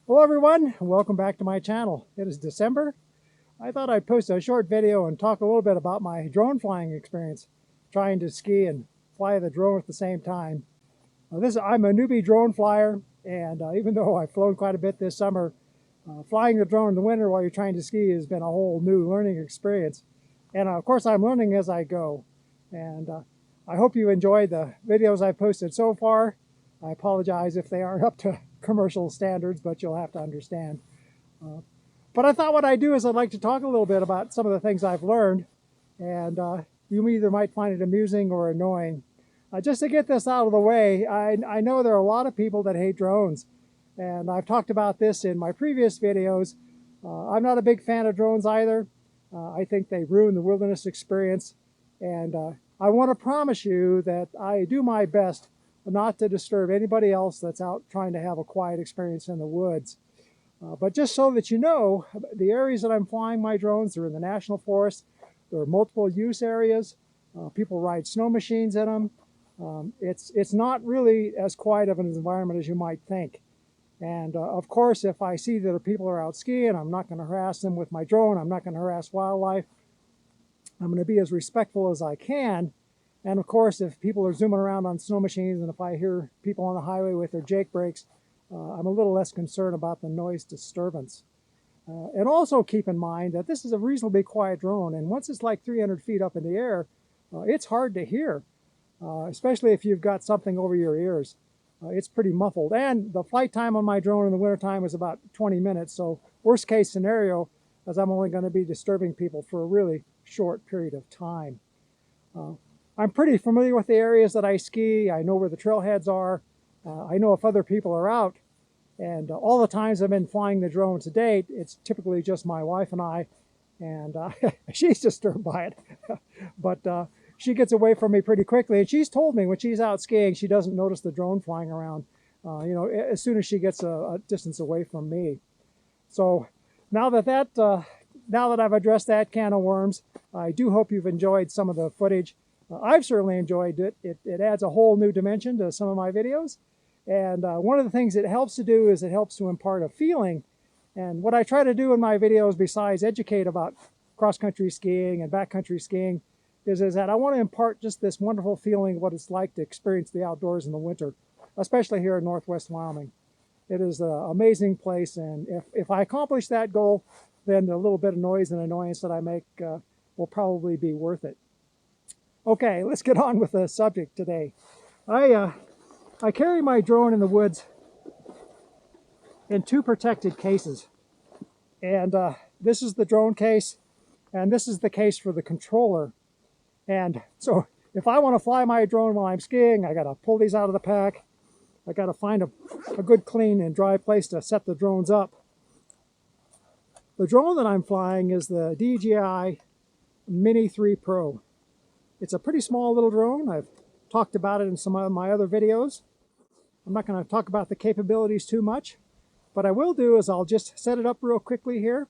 Hello everyone, welcome back to my channel. It is December. I thought I'd post a short video and talk a little bit about my drone flying experience, trying to ski and fly the drone at the same time. I'm a newbie drone flyer, and even though I've flown quite a bit this summer, flying the drone in the winter while you're trying to ski has been a whole new learning experience. And of course I'm learning as I go. And I hope you enjoyed the videos I've posted so far. I apologize if they aren't up to commercial standards, but you'll have to understand. But I thought what I'd do is I'd like to talk a little bit about some of the things I've learned, and you either might find it amusing or annoying. Just to get this out of the way, I know there are a lot of people that hate drones, and I've talked about this in my previous videos. I'm not a big fan of drones either. I think they ruin the wilderness experience, and I want to promise you that I do my best not to disturb anybody else that's out trying to have a quiet experience in the woods. But just so that you know, the areas that I'm flying my drones are in the national forest. There are multiple use areas. People ride snow machines in them. It's not really as quiet of an environment as you might think. And of course, if I see that people are out skiing, I'm not going to harass them with my drone. I'm not going to harass wildlife. I'm going to be as respectful as I can. And of course, if people are zooming around on snow machines and if I hear people on the highway with their Jake brakes, I'm a little less concerned about the noise disturbance. And also keep in mind that this is a reasonably quiet drone, and once it's like 300 feet up in the air, it's hard to hear, especially if you've got something over your ears. It's pretty muffled, and the flight time on my drone in the wintertime is about 20 minutes, so worst case scenario is I'm only going to be disturbing people for a really short period of time. I'm pretty familiar with the areas that I ski. I know where the trailheads are. I know if other people are out. And all the times I've been flying the drone to date, it's typically just my wife and I. And she's disturbed by it. But she gets away from me pretty quickly. And she's told me when she's out skiing, she doesn't notice the drone flying around, as soon as she gets a distance away from me. So now that I've addressed that can of worms, I do hope you've enjoyed some of the footage. I've certainly enjoyed it. It adds a whole new dimension to some of my videos. And one of the things it helps to do is it helps to impart a feeling. And what I try to do in my videos, besides educate about cross-country skiing and backcountry skiing, is that I want to impart just this wonderful feeling of what it's like to experience the outdoors in the winter, especially here in Northwest Wyoming. It is an amazing place, and if I accomplish that goal, then the little bit of noise and annoyance that I make will probably be worth it. Okay, let's get on with the subject today. I carry my drone in the woods in two protected cases. And this is the drone case, and this is the case for the controller. And so if I want to fly my drone while I'm skiing, I got to pull these out of the pack. I got to find a good, clean, and dry place to set the drones up. The drone that I'm flying is the DJI Mini 3 Pro. It's a pretty small little drone. I've talked about it in some of my other videos. I'm not going to talk about the capabilities too much. What I will do is I'll just set it up real quickly here,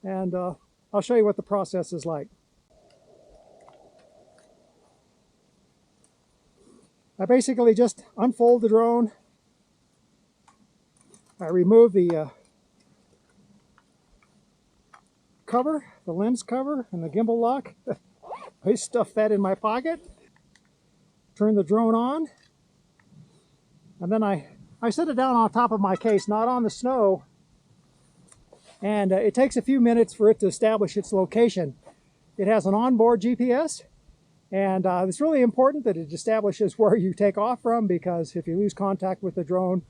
and I'll show you what the process is like. I basically just unfold the drone. I remove the cover, the lens cover, and the gimbal lock. I stuff that in my pocket, turn the drone on, and then I set it down on top of my case, not on the snow, and it takes a few minutes for it to establish its location. It has an onboard GPS, and it's really important that it establishes where you take off from, because if you lose contact with the drone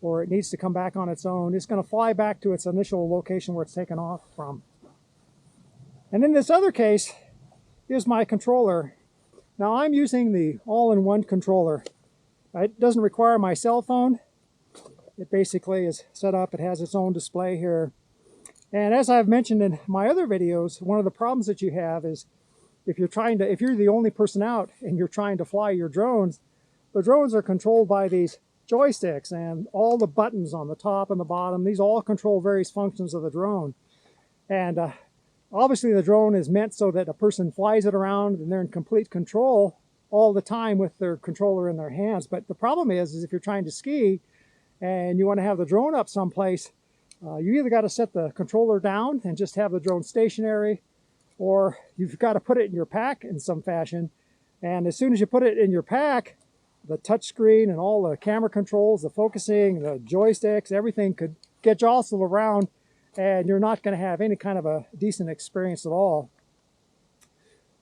or it needs to come back on its own, it's going to fly back to its initial location where it's taken off from. And in this other case is my controller. Now I'm using the all-in-one controller. It doesn't require my cell phone. It basically is set up, it has its own display here. And as I've mentioned in my other videos, one of the problems that you have is if you're the only person out and you're trying to fly your drones, the drones are controlled by these joysticks, and all the buttons on the top and the bottom, these all control various functions of the drone. And obviously the drone is meant so that a person flies it around and they're in complete control all the time with their controller in their hands. But the problem is if you're trying to ski and you want to have the drone up someplace, You either got to set the controller down and just have the drone stationary, or you've got to put it in your pack in some fashion. And as soon as you put it in your pack, the touch screen and all the camera controls, the focusing, the joysticks, everything could get jostled around, and you're not going to have any kind of a decent experience at all.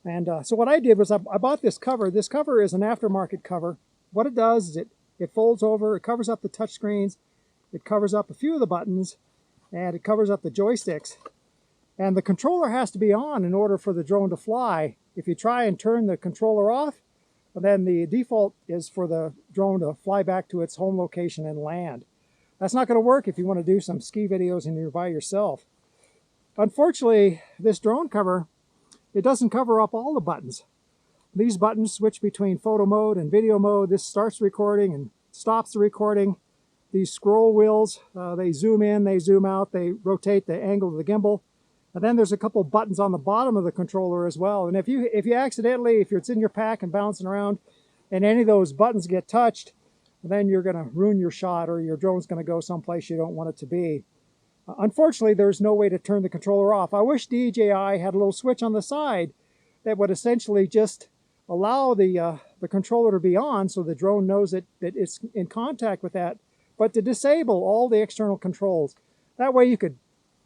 And so what I did was I bought this cover. This cover is an aftermarket cover. What it does is it folds over, it covers up the touch screens, it covers up a few of the buttons, and it covers up the joysticks. And the controller has to be on in order for the drone to fly. If you try and turn the controller off, then the default is for the drone to fly back to its home location and land. That's not going to work if you want to do some ski videos and you're by yourself. Unfortunately, this drone cover, it doesn't cover up all the buttons. These buttons switch between photo mode and video mode. This starts the recording and stops the recording. These scroll wheels, they zoom in, they zoom out, they rotate the angle of the gimbal. And then there's a couple buttons on the bottom of the controller as well. And if you accidentally, if it's in your pack and bouncing around, and any of those buttons get touched, then you're going to ruin your shot, or your drone's going to go someplace you don't want it to be. Unfortunately, there's no way to turn the controller off. I wish DJI had a little switch on the side that would essentially just allow the controller to be on so the drone knows that it's in contact with that, but to disable all the external controls. That way you could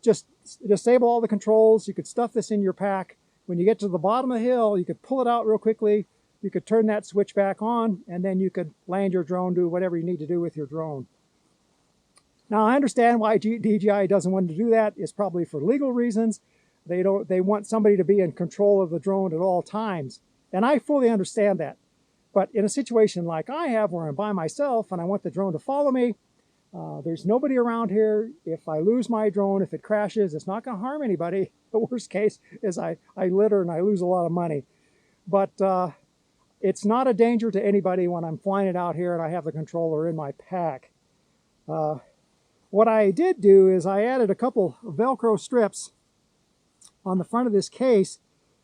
just disable all the controls. You could stuff this in your pack. When you get to the bottom of the hill, you could pull it out real quickly. You could turn that switch back on, and then you could land your drone, do whatever you need to do with your drone. Now, I understand why DJI doesn't want to do that. It's probably for legal reasons. They want somebody to be in control of the drone at all times. And I fully understand that. But in a situation like I have, where I'm by myself and I want the drone to follow me, there's nobody around here. If I lose my drone, if it crashes, it's not going to harm anybody. The worst case is I litter and I lose a lot of money. But it's not a danger to anybody when I'm flying it out here and I have the controller in my pack. What I did do is I added a couple of Velcro strips on the front of this case,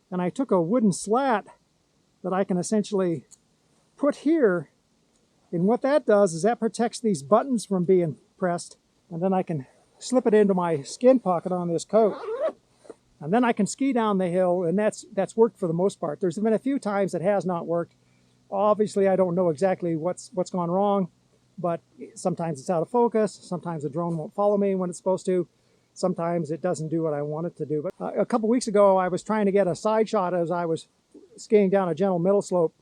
and I took a wooden slat that I can essentially put here. And what that does is that protects these buttons from being pressed, and then I can slip it into my skin pocket on this coat. And then I can ski down the hill, and that's worked for the most part. There's been a few times it has not worked. Obviously, I don't know exactly what's gone wrong, but sometimes it's out of focus. Sometimes the drone won't follow me when it's supposed to. Sometimes it doesn't do what I want it to do. But a couple weeks ago, I was trying to get a side shot as I was skiing down a gentle middle slope,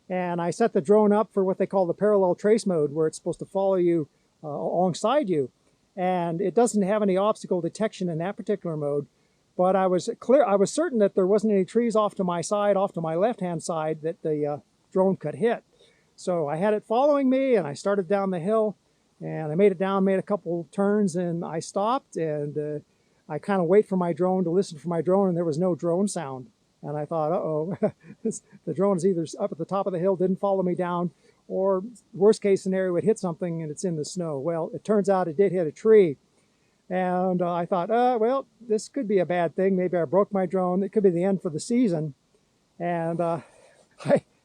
and I set the drone up for what they call the parallel trace mode, where it's supposed to follow you alongside you. And it doesn't have any obstacle detection in that particular mode. But I was certain that there wasn't any trees off to my side, off to my left-hand side, that the drone could hit. So I had it following me, and I started down the hill, and I made it down, made a couple turns, and I stopped, and I kind of wait for my drone to listen for my drone, and there was no drone sound. And I thought, uh-oh, the drone is either up at the top of the hill, didn't follow me down, or worst case scenario, it hit something and it's in the snow. Well, it turns out it did hit a tree. And I thought, well, this could be a bad thing. Maybe I broke my drone. It could be the end for the season. And I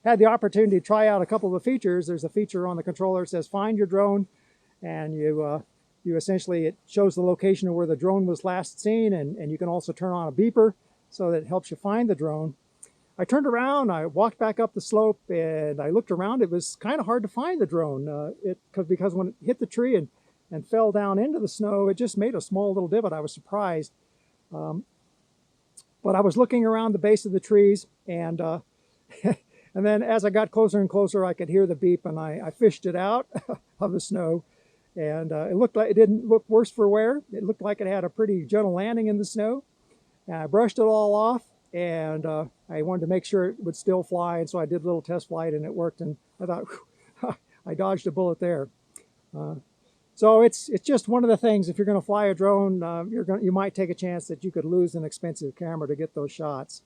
had the opportunity to try out a couple of the features. There's a feature on the controller that says find your drone, and you essentially, it shows the location of where the drone was last seen, and you can also turn on a beeper so that it helps you find the drone. I turned around, I walked back up the slope, and I looked around. It was kind of hard to find the drone because when it hit the tree and fell down into the snow, it just made a small little divot. I was surprised. But I was looking around the base of the trees, and and then as I got closer and closer, I could hear the beep, and I fished it out of the snow. And it looked like it didn't look worse for wear. It looked like it had a pretty gentle landing in the snow. And I brushed it all off, and I wanted to make sure it would still fly, and so I did a little test flight, and it worked. And I thought, whew, I dodged a bullet there. So it's just one of the things. If you're going to fly a drone, you might take a chance that you could lose an expensive camera to get those shots.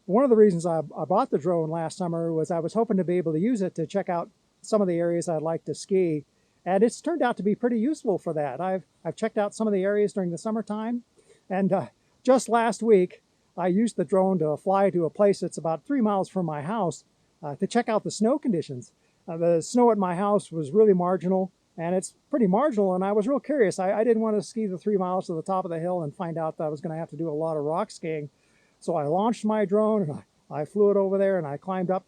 One of the reasons I bought the drone last summer was I was hoping to be able to use it to check out some of the areas I'd like to ski, and it's turned out to be pretty useful for that. I've checked out some of the areas during the summertime, and just last week I used the drone to fly to a place that's about 3 miles from my house to check out the snow conditions. The snow at my house was really marginal. and it's pretty marginal, and I was real curious. I didn't want to ski the 3 miles to the top of the hill and find out that I was going to have to do a lot of rock skiing. So I launched my drone and I flew it over there and I climbed up,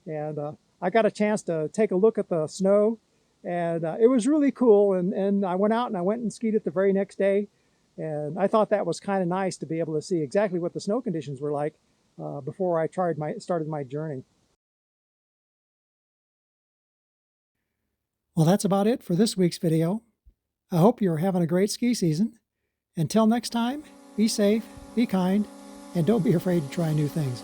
and I got a chance to take a look at the snow, and it was really cool. And I went out and I went and skied it the very next day, and I thought that was kind of nice to be able to see exactly what the snow conditions were like before I started my journey. Well, that's about it for this week's video. I hope you're having a great ski season. Until next time, be safe, be kind, and don't be afraid to try new things.